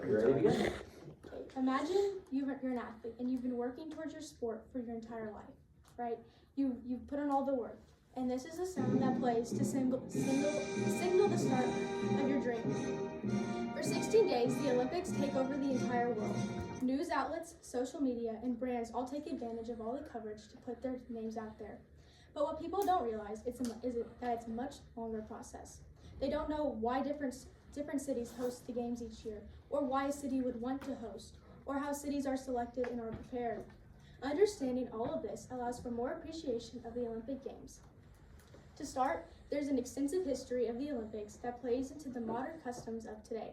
You ready to begin? Okay, imagine you're an athlete and you've been working towards your sport for your entire life, right? You've put in all the work, and this is the sound that plays to signal the start of your dream. For 16 days, the Olympics take over the entire world. News outlets, social media, and brands all take advantage of all the coverage to put their names out there. But what people don't realize is that it's a much longer process. They don't know why different cities host the games each year, or why a city would want to host, or how cities are selected and are prepared. Understanding all of this allows for more appreciation of the Olympic Games. To start, there's an extensive history of the Olympics that plays into the modern customs of today.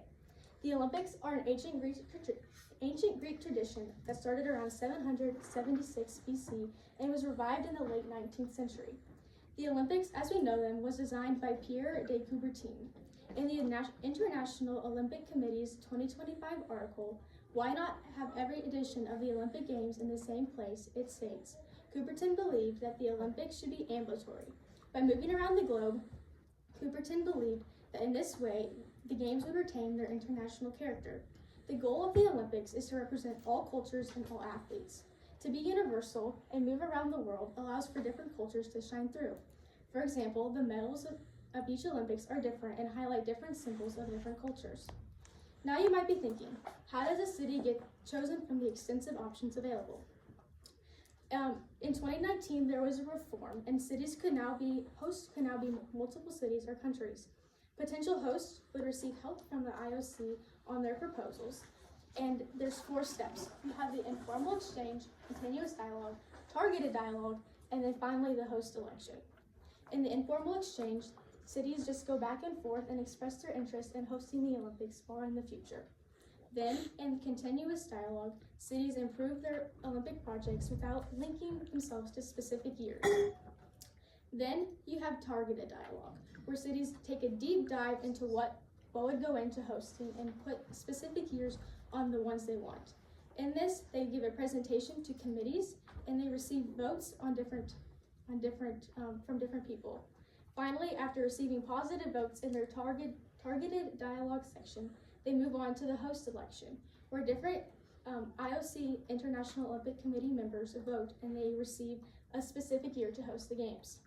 The Olympics are an ancient Greek tradition that started around 776 BC and was revived in the late 19th century. The Olympics, as we know them, was designed by Pierre de Coubertin. In the International Olympic Committee's 2025 article, "Why Not Have Every Edition of the Olympic Games in the Same Place?" it states, Coubertin believed that the Olympics should be ambulatory. By moving around the globe, Coubertin believed that in this way, the Games would retain their international character. The goal of the Olympics is to represent all cultures and all athletes. To be universal and move around the world allows for different cultures to shine through. For example, the medals of each Olympics are different and highlight different symbols of different cultures. Now you might be thinking, how does a city get chosen from the extensive options available? In 2019, there was a reform, and hosts could now be multiple cities or countries. Potential hosts would receive help from the IOC on their proposals, and there's 4 steps. You have the informal exchange, continuous dialogue, targeted dialogue, and then finally the host election. In the informal exchange, cities just go back and forth and express their interest in hosting the Olympics far in the future. Then, in continuous dialogue, cities improve their Olympic projects without linking themselves to specific years. Then, you have targeted dialogue, where cities take a deep dive into what would go into hosting and put specific years on the ones they want. In this, they give a presentation to committees, and they receive votes from different people. Finally, after receiving positive votes in their targeted dialogue section, they move on to the host election, where different IOC International Olympic Committee members vote and they receive a specific year to host the Games.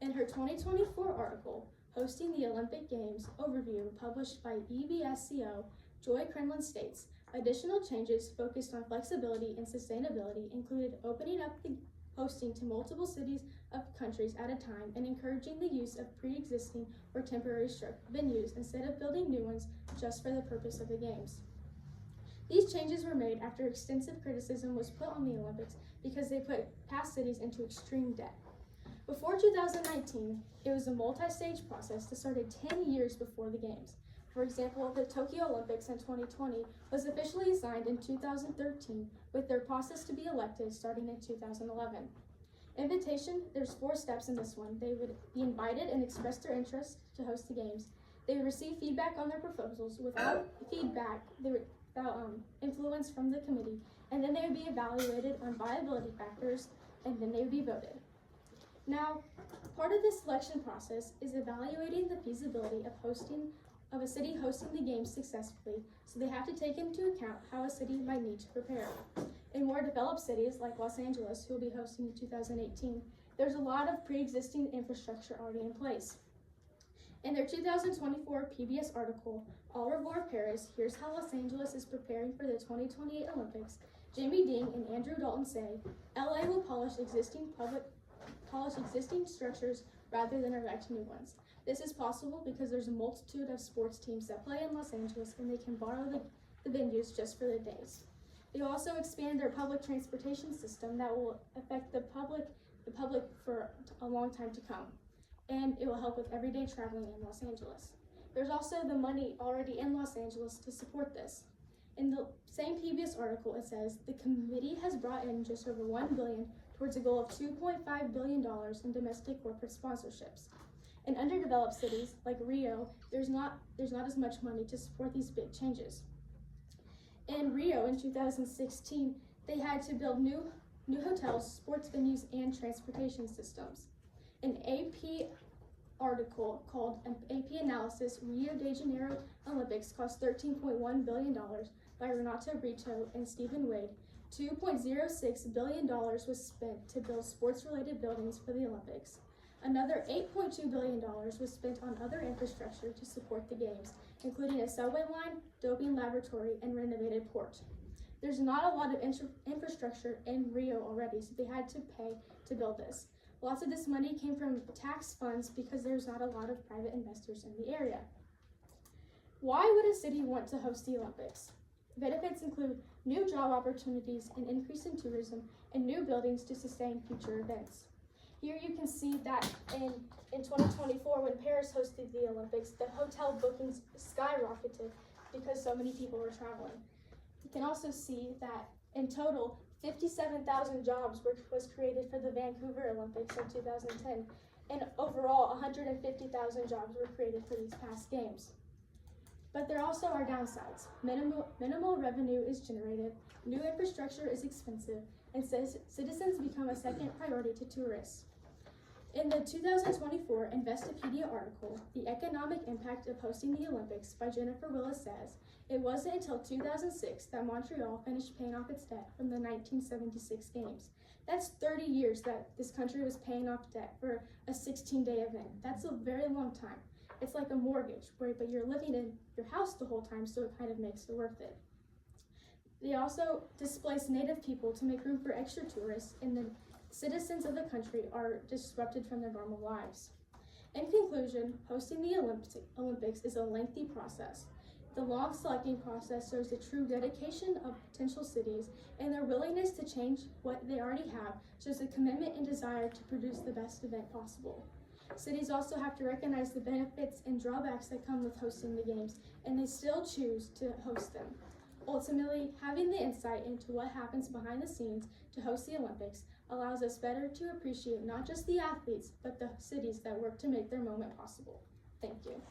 In her 2024 article, Hosting the Olympic Games Overview, published by EBSCO, Joy Crenlin states, additional changes focused on flexibility and sustainability included opening up the hosting to multiple cities of countries at a time and encouraging the use of pre-existing or temporary venues instead of building new ones just for the purpose of the Games. These changes were made after extensive criticism was put on the Olympics because they put past cities into extreme debt. Before 2019, it was a multi-stage process that started 10 years before the Games. For example, the Tokyo Olympics in 2020 was officially assigned in 2013, with their process to be elected starting in 2011. Invitation, there's 4 steps in this one. They would be invited and express their interest to host the Games. They would receive feedback on their proposals without influence from the committee, and then they would be evaluated on viability factors, and then they would be voted. Now, part of this selection process is evaluating the feasibility of a city hosting the Games successfully, so they have to take into account how a city might need to prepare. In more developed cities like Los Angeles, who will be hosting in 2018, there's a lot of pre-existing infrastructure already in place. In their 2024 PBS article, Au revoir Paris, Here's How Los Angeles is Preparing for the 2028 Olympics, Jamie Dean and Andrew Dalton say, LA will polish existing structures rather than erect new ones. This is possible because there's a multitude of sports teams that play in Los Angeles and they can borrow the venues just for the days. They also expand their public transportation system that will affect the public for a long time to come. And it will help with everyday traveling in Los Angeles. There's also the money already in Los Angeles to support this. In the same PBS article, it says, the committee has brought in just over $1 billion towards a goal of $2.5 billion in domestic corporate sponsorships. In underdeveloped cities like Rio, there's not as much money to support these big changes. In Rio in 2016, they had to build new hotels, sports venues, and transportation systems. An AP article called AP Analysis Rio de Janeiro Olympics cost $13.1 billion by Renato Brito and Stephen Wade, $2.06 billion was spent to build sports-related buildings for the Olympics. Another $8.2 billion was spent on other infrastructure to support the Games, including a subway line, doping laboratory, and renovated port. There's not a lot of infrastructure in Rio already, so they had to pay to build this. Lots of this money came from tax funds because there's not a lot of private investors in the area. Why would a city want to host the Olympics? Benefits include new job opportunities, an increase in tourism, and new buildings to sustain future events. Here you can see that in 2024, when Paris hosted the Olympics, the hotel bookings skyrocketed because so many people were traveling. You can also see that in total, 57,000 jobs was created for the Vancouver Olympics in 2010, and overall 150,000 jobs were created for these past games. But there also are downsides. Minimal revenue is generated, new infrastructure is expensive, and citizens become a second priority to tourists. In the 2024 Investopedia article, The Economic Impact of Hosting the Olympics by Jennifer Willis says, it wasn't until 2006 that Montreal finished paying off its debt from the 1976 Games. That's 30 years that this country was paying off debt for a 16-day event. That's a very long time. It's like a mortgage, but you're living in your house the whole time, so it kind of makes it worth it. They also displaced Native people to make room for extra tourists, and the citizens of the country are disrupted from their normal lives. In conclusion, hosting the Olympics is a lengthy process. The long selecting process shows the true dedication of potential cities, and their willingness to change what they already have shows a commitment and desire to produce the best event possible. Cities also have to recognize the benefits and drawbacks that come with hosting the Games, and they still choose to host them. Ultimately, having the insight into what happens behind the scenes to host the Olympics allows us better to appreciate not just the athletes, but the cities that work to make their moment possible. Thank you.